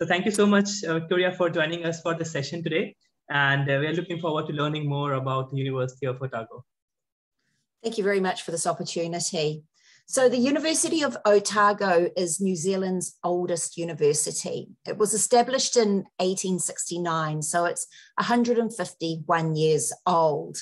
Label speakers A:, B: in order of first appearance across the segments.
A: So thank you so much, Victoria, for joining us for the session today. And we are looking forward to learning more about the University of Otago.
B: Thank you very much for this opportunity. So the University of Otago is New Zealand's oldest university. It was established in 1869, so it's 151 years old.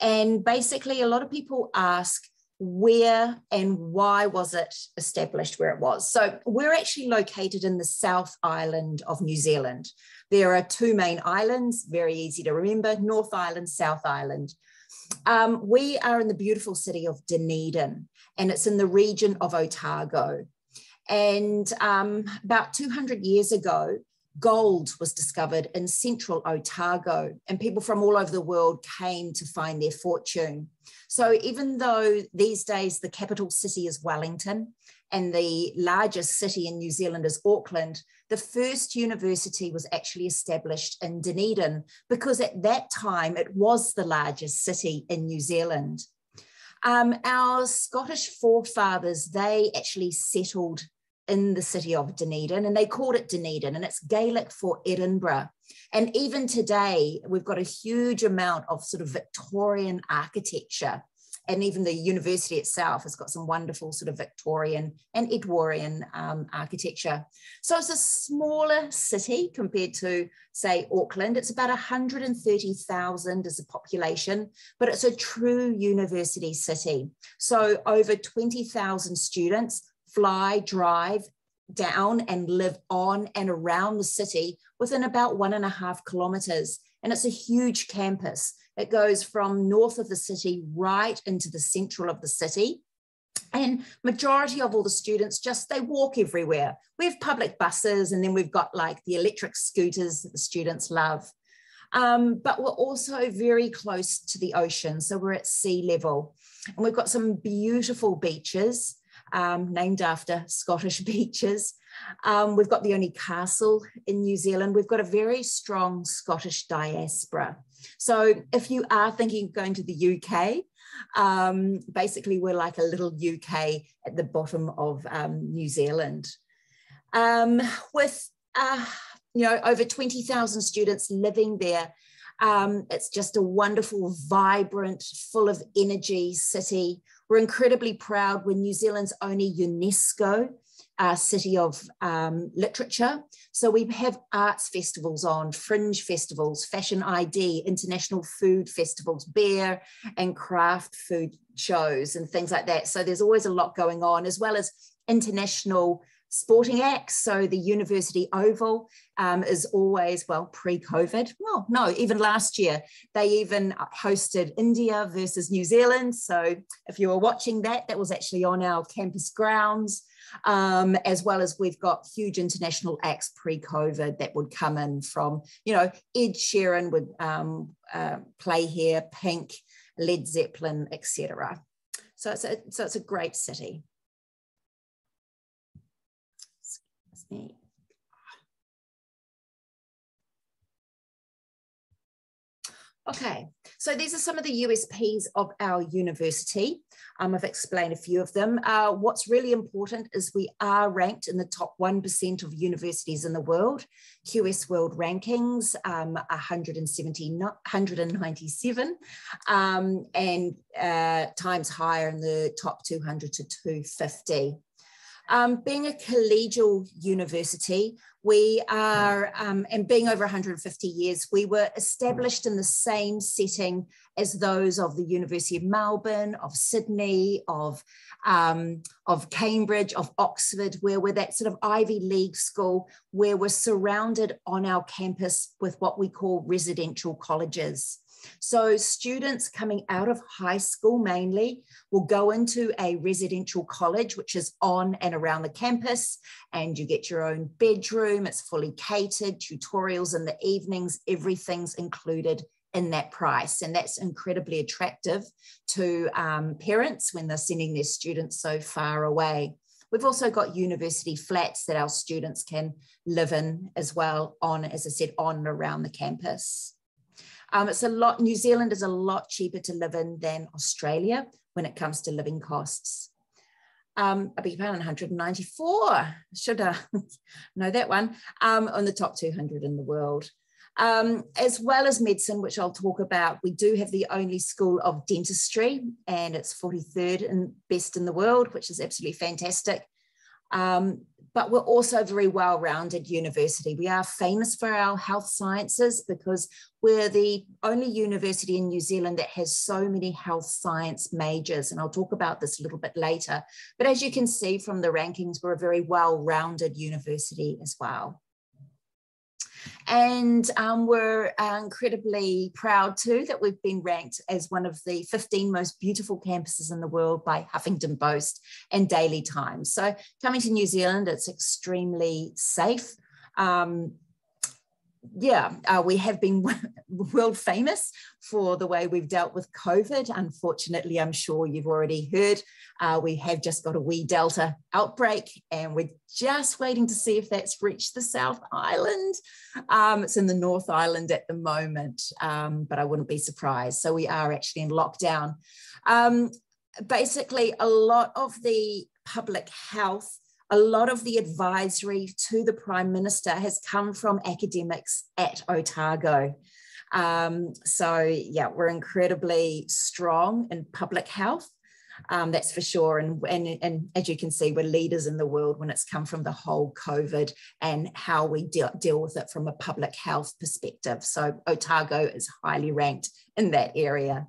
B: And basically, a lot of people ask, where and why was it established where it was? So we're actually located in the South Island of New Zealand. There are two main islands, very easy to remember, North Island, South Island. We are in the beautiful city of Dunedin, and it's in the region of Otago. And about 200 years ago, gold was discovered in central Otago, and people from all over the world came to find their fortune. So even though these days the capital city is Wellington and the largest city in New Zealand is Auckland, the first university was actually established in Dunedin because at that time it was the largest city in New Zealand. Our Scottish forefathers, they actually settled in the city of Dunedin, and they called it Dunedin, and it's Gaelic for Edinburgh. And even today, we've got a huge amount of sort of Victorian architecture, and even the university itself has got some wonderful sort of Victorian and Edwardian architecture. So it's a smaller city compared to, say, Auckland. It's about 130,000 as a population, but it's a true university city. So over 20,000 students fly, drive down and live on and around the city within about 1.5 kilometres. And it's a huge campus. It goes from north of the city right into the central of the city. And majority of all the students they walk everywhere. We have public buses, and then we've got like the electric scooters that the students love. But we're also very close to the ocean. So we're at sea level, and we've got some beautiful beaches. Named after Scottish beaches. We've got the only castle in New Zealand. We've got a very strong Scottish diaspora. So if you are thinking of going to the UK, basically we're like a little UK at the bottom of New Zealand. With over 20,000 students living there, it's just a wonderful, vibrant, full of energy city. We're incredibly proud. We're New Zealand's only UNESCO city of literature. So we have arts festivals on, fringe festivals, fashion ID, international food festivals, beer and craft food shows and things like that. So there's always a lot going on, as well as international sporting acts. So the University Oval is always, well, pre-COVID, well, no, even last year, they even hosted India versus New Zealand. So if you were watching that, that was actually on our campus grounds, as well as we've got huge international acts pre-COVID that would come in from, Ed Sheeran would play here, Pink, Led Zeppelin, etc. So it's a great city. Me. Okay, so these are some of the USPs of our university. I've explained a few of them. What's really important is we are ranked in the top 1% of universities in the world. QS World Rankings, 197, and times higher in the top 200 to 250. Being a collegial university, we are, and being over 150 years, we were established in the same setting as those of the University of Melbourne, of Sydney, of Cambridge, of Oxford, where we're that sort of Ivy League school, where we're surrounded on our campus with what we call residential colleges. So students coming out of high school mainly will go into a residential college, which is on and around the campus, and you get your own bedroom. It's fully catered, tutorials in the evenings, everything's included in that price. And that's incredibly attractive to parents when they're sending their students so far away. We've also got university flats that our students can live in as well, as I said, on and around the campus. New Zealand is a lot cheaper to live in than Australia when it comes to living costs. I beg your pardon, 194, should know that one, on the top 200 in the world. As well as medicine, which I'll talk about, we do have the only school of dentistry, and it's 43rd and best in the world, which is absolutely fantastic. But we're also a very well-rounded university. We are famous for our health sciences because we're the only university in New Zealand that has so many health science majors, and I'll talk about this a little bit later. But as you can see from the rankings, we're a very well-rounded university as well. And we're incredibly proud too that we've been ranked as one of the 15 most beautiful campuses in the world by Huffington Post and Daily Times. So coming to New Zealand, it's extremely safe. We have been world famous for the way we've dealt with COVID. Unfortunately, I'm sure you've already heard, we have just got a wee Delta outbreak, and we're just waiting to see if that's reached the South Island. It's in the North Island at the moment, but I wouldn't be surprised. So we are actually in lockdown. Basically, a lot of the public health, a lot of the advisory to the Prime Minister has come from academics at Otago. We're incredibly strong in public health, that's for sure. And as you can see, we're leaders in the world when it's come from the whole COVID and how we deal with it from a public health perspective. So Otago is highly ranked in that area.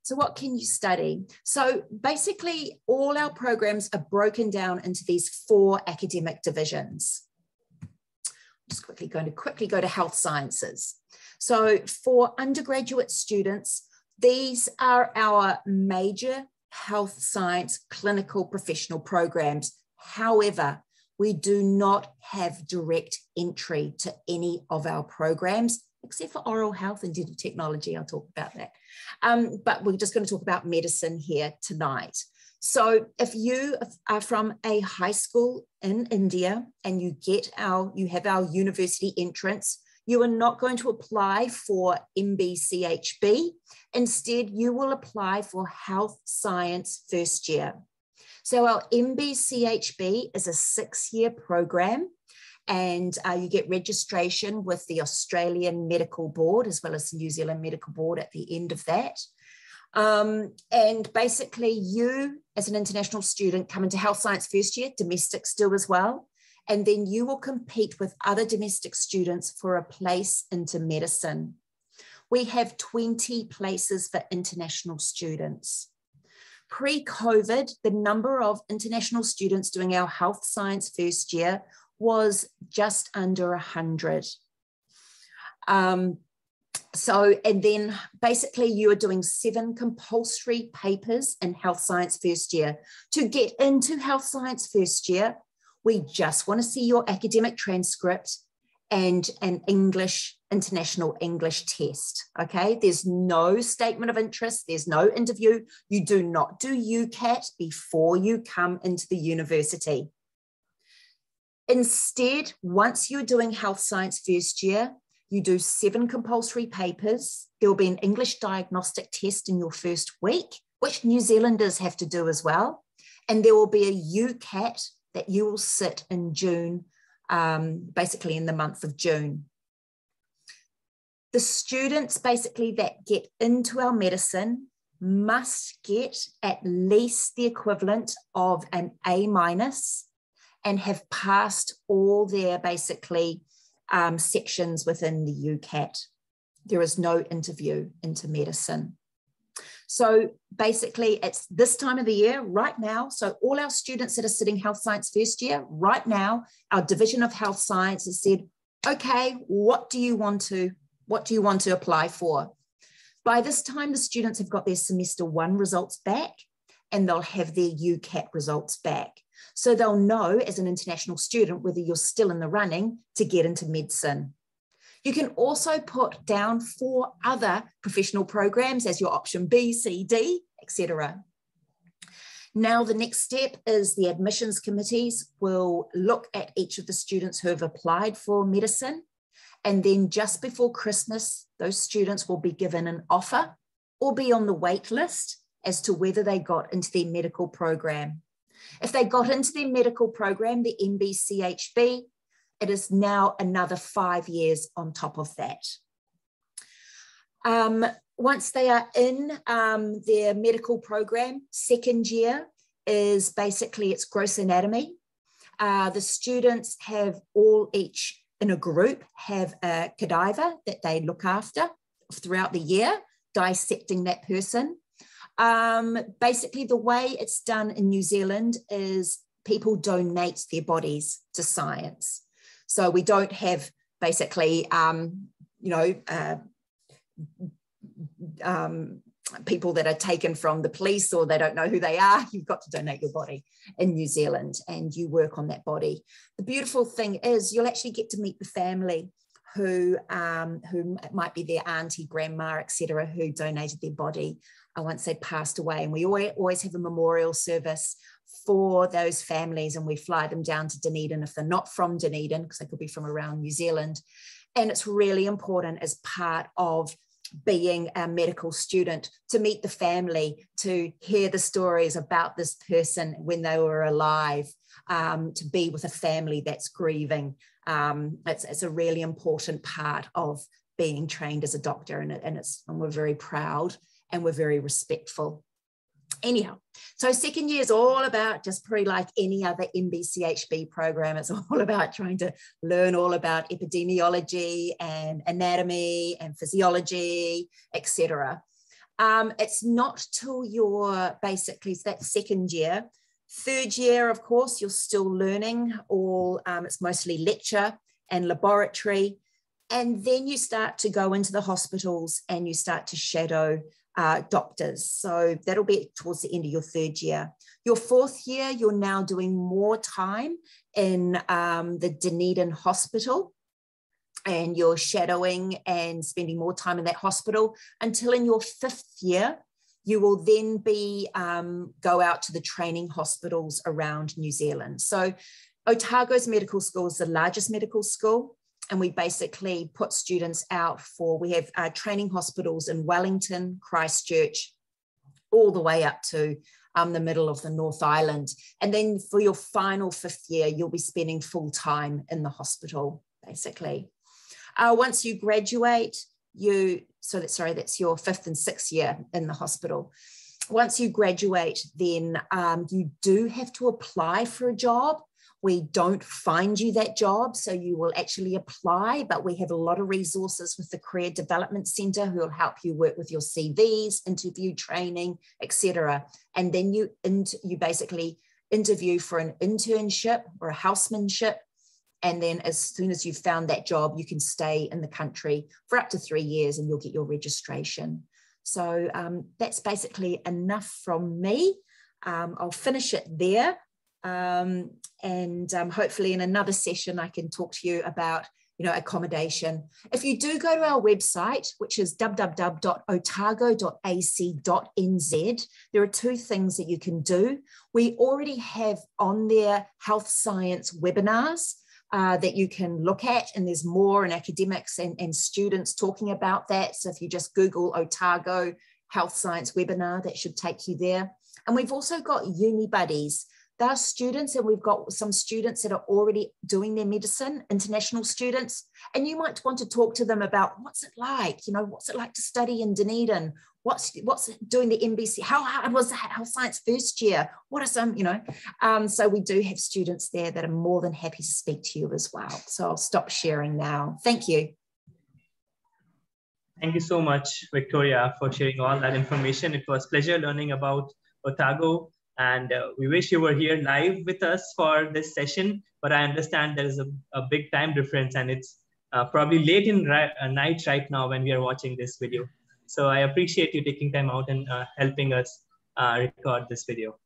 B: So what can you study? So basically all our programs are broken down into these 4 academic divisions. I'm just going to quickly go to health sciences. So for undergraduate students, these are our major health science clinical professional programs. However, we do not have direct entry to any of our programs, except for oral health and dental technology. I'll talk about that. But we're just going to talk about medicine here tonight. So if you are from a high school in India and you have our university entrance, you are not going to apply for MBCHB. Instead, you will apply for health science first year. So our MBCHB is a 6-year program, and you get registration with the Australian Medical Board as well as the New Zealand Medical Board at the end of that. And basically you as an international student come into health science first year, domestics do as well, and then you will compete with other domestic students for a place into medicine. We have 20 places for international students. Pre-COVID, the number of international students doing our health science first year was just under 100. And then basically you are doing 7 compulsory papers in health science first year. To get into health science first year, we just want to see your academic transcript and an international English test, okay? There's no statement of interest, there's no interview. You do not do UCAT before you come into the university. Instead, once you're doing health science first year, you do 7 compulsory papers. There will be an English diagnostic test in your first week, which New Zealanders have to do as well. And there will be a UCAT that you will sit in June, basically in the month of June. The students basically that get into our medicine must get at least the equivalent of an A- and have passed all their basically sections within the UCAT. There is no interview into medicine. So basically it's this time of the year right now. So all our students that are sitting health science first year right now, our Division of Health Science has said, okay, what do you want to apply for? By this time, the students have got their semester 1 results back and they'll have their UCAT results back. So they'll know as an international student whether you're still in the running to get into medicine. You can also put down 4 other professional programs as your option B, C, D, etc. Now, the next step is the admissions committees will look at each of the students who have applied for medicine. And then just before Christmas, those students will be given an offer or be on the wait list. as to whether they got into their medical program. If they got into their medical program, the MBCHB, it is now another 5 years on top of that. Once they are in their medical program, second year is basically it's gross anatomy. The students have each in a group have a cadaver that they look after throughout the year, dissecting that person. Basically, the way it's done in New Zealand is people donate their bodies to science. So we don't have basically, people that are taken from the police or they don't know who they are. You've got to donate your body in New Zealand and you work on that body. The beautiful thing is you'll actually get to meet the family who might be their auntie, grandma, etc., who donated their body once they passed away. And we always have a memorial service for those families, and we fly them down to Dunedin if they're not from Dunedin, because they could be from around New Zealand. And it's really important as part of being a medical student to meet the family, to hear the stories about this person when they were alive, to be with a family that's grieving. It's a really important part of being trained as a doctor, and we're very proud and we're very respectful. Anyhow, so second year is all about, just pretty like any other MBCHB program, it's all about trying to learn all about epidemiology and anatomy and physiology, etc. It's not till you're basically that second year. Third year, of course, you're still learning all, it's mostly lecture and laboratory. And then you start to go into the hospitals and you start to shadow doctors. So that'll be towards the end of your third year. Your fourth year, you're now doing more time in the Dunedin hospital, and you're shadowing and spending more time in that hospital until in your fifth year, you will then be go out to the training hospitals around New Zealand. So Otago's medical school is the largest medical school. And we basically put students out we have training hospitals in Wellington, Christchurch, all the way up to the middle of the North Island. And then for your final fifth year, you'll be spending full time in the hospital, basically. Once you graduate, that's your fifth and sixth year in the hospital. Once you graduate, then you do have to apply for a job. We don't find you that job, so you will actually apply, but we have a lot of resources with the Career Development Centre who will help you work with your CVs, interview training, etc. And then you basically interview for an internship or a housemanship. And then as soon as you've found that job, you can stay in the country for up to 3 years and you'll get your registration. So that's basically enough from me. I'll finish it there. And hopefully in another session, I can talk to you about, accommodation. If you do go to our website, which is www.otago.ac.nz, there are two things that you can do. We already have on there health science webinars that you can look at, and there's more in academics and students talking about that. So if you just Google Otago health science webinar, that should take you there. And we've also got uni buddies. There are students, and we've got some students that are already doing their medicine, international students, and you might want to talk to them about what's it like, what's it like to study in Dunedin? What's doing the MBC? How hard was that health science first year? What are some, so we do have students there that are more than happy to speak to you as well. So I'll stop sharing now. Thank you.
A: Thank you so much, Victoria, for sharing all that information. It was a pleasure learning about Otago. And we wish you were here live with us for this session, but I understand there is a big time difference, and it's probably late in night right now when we are watching this video. So I appreciate you taking time out and helping us record this video.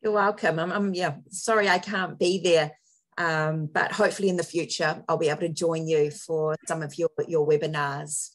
B: You're welcome. I'm sorry I can't be there, but hopefully in the future I'll be able to join you for some of your webinars.